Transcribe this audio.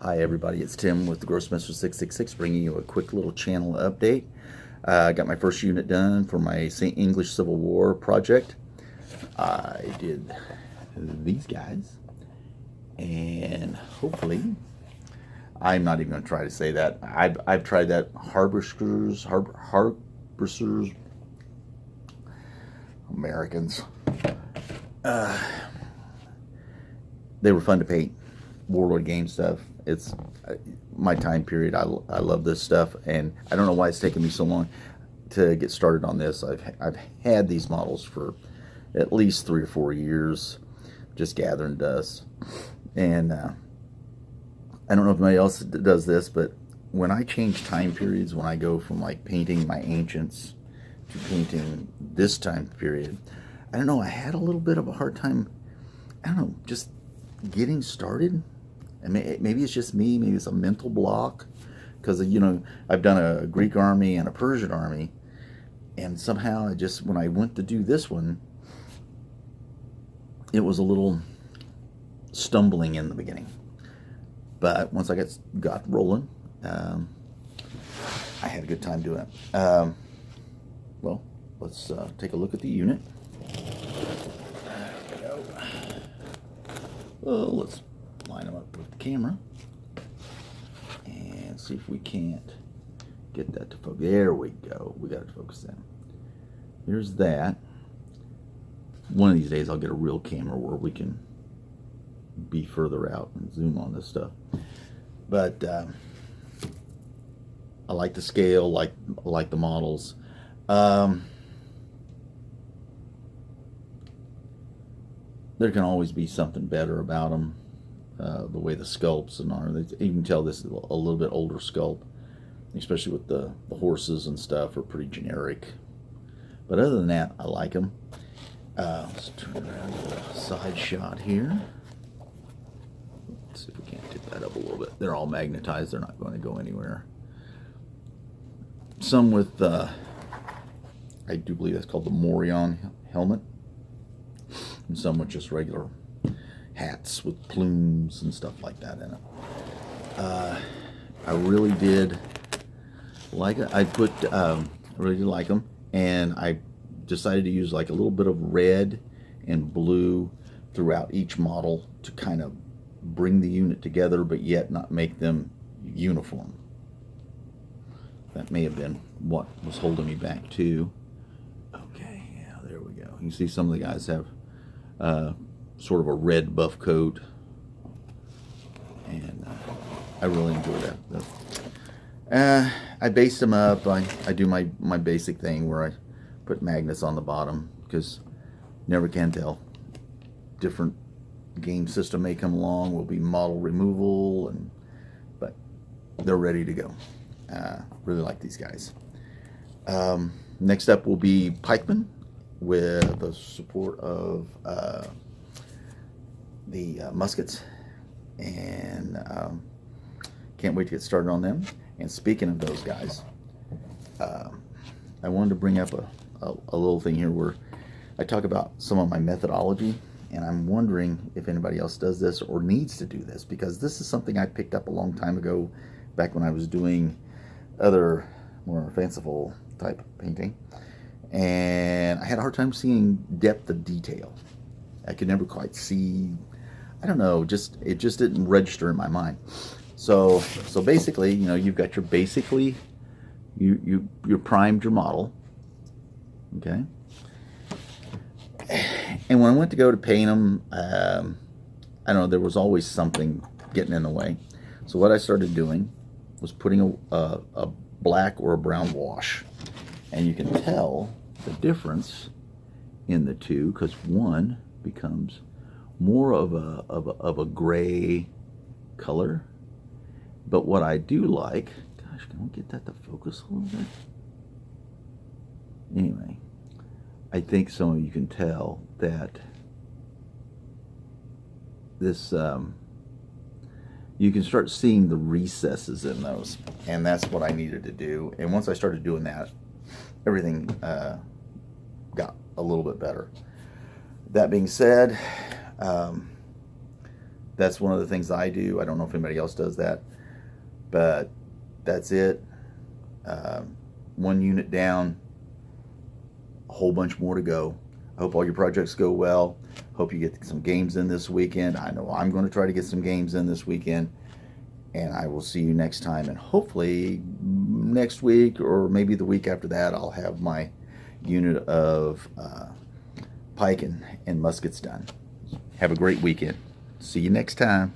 Hi everybody, it's Tim with the Grossmaster 666 bringing you a quick little channel update. I got my first unit done for my St. English Civil War project. I did these guys, and hopefully, I'm not even going to try to say that. I've tried that Harquebusiers, Americans. They were fun to paint. Warlord game stuff. It's my time period. I love this stuff, and I don't know why it's taken me so long to get started on this. I've had these models for at least 3 or 4 years, just gathering dust. And I don't know if anybody else does this, but when I change time periods, when I go from like painting my ancients to painting this time period, I don't know. I had a little bit of a hard time. I don't know, just getting started. And maybe it's just me, maybe it's a mental block, because I've done a Greek army and a Persian army, and somehow when I went to do this one, it was a little stumbling in the beginning. But once I got rolling, I had a good time doing it. Well, let's take a look at the unit. There we go. Well, let's line them up with the camera and see if we can't get that to focus. There we go. We got it to focus in. There's that. One of these days I'll get a real camera where we can be further out and zoom on this stuff. But I like the scale, like the models. There can always be something better about them. The way the sculpts and are, you can tell this is a little bit older sculpt, especially with the horses and stuff are pretty generic. But other than that, I like them. Let's turn around to the side shot here. Let's see if we can't tip that up a little bit. They're all magnetized. They're not going to go anywhere. Some with, I do believe that's called the Morion helmet. And some with just regular hats with plumes and stuff like that in it. I really did like it. I really did like them, and I decided to use like a little bit of red and blue throughout each model to kind of bring the unit together, but yet not make them uniform. That may have been what was holding me back too. Okay, yeah, there we go. You can see some of the guys have sort of a red buff coat, and I really enjoy that. I base them up. I do my basic thing where I put magnets on the bottom, because never can tell. Different game system may come along, will be model removal, but they're ready to go. Really like these guys. Next up will be pikemen with the support of the muskets, and can't wait to get started on them. And speaking of those guys, I wanted to bring up a little thing here where I talk about some of my methodology, and I'm wondering if anybody else does this or needs to do this, because this is something I picked up a long time ago, back when I was doing other more fanciful type painting, and I had a hard time seeing depth of detail. I could never quite see, I don't know, it just didn't register in my mind. So basically, you've got you primed your model, okay? And when I went to go to paint them, I don't know, there was always something getting in the way. So what I started doing was putting a black or a brown wash, and you can tell the difference in the two, because one becomes more of a gray color. But what I do like, gosh, can we get that to focus a little bit? Anyway, I think some of you can tell that this, you can start seeing the recesses in those, and that's what I needed to do. And once I started doing that, everything got a little bit better. That being said, That's one of the things I do. I don't know if anybody else does that, but that's it. One unit down, a whole bunch more to go. I hope all your projects go well. Hope you get some games in this weekend. I know I'm going to try to get some games in this weekend. And I will see you next time. And hopefully next week or maybe the week after that, I'll have my unit of pike and muskets done. Have a great weekend. See you next time.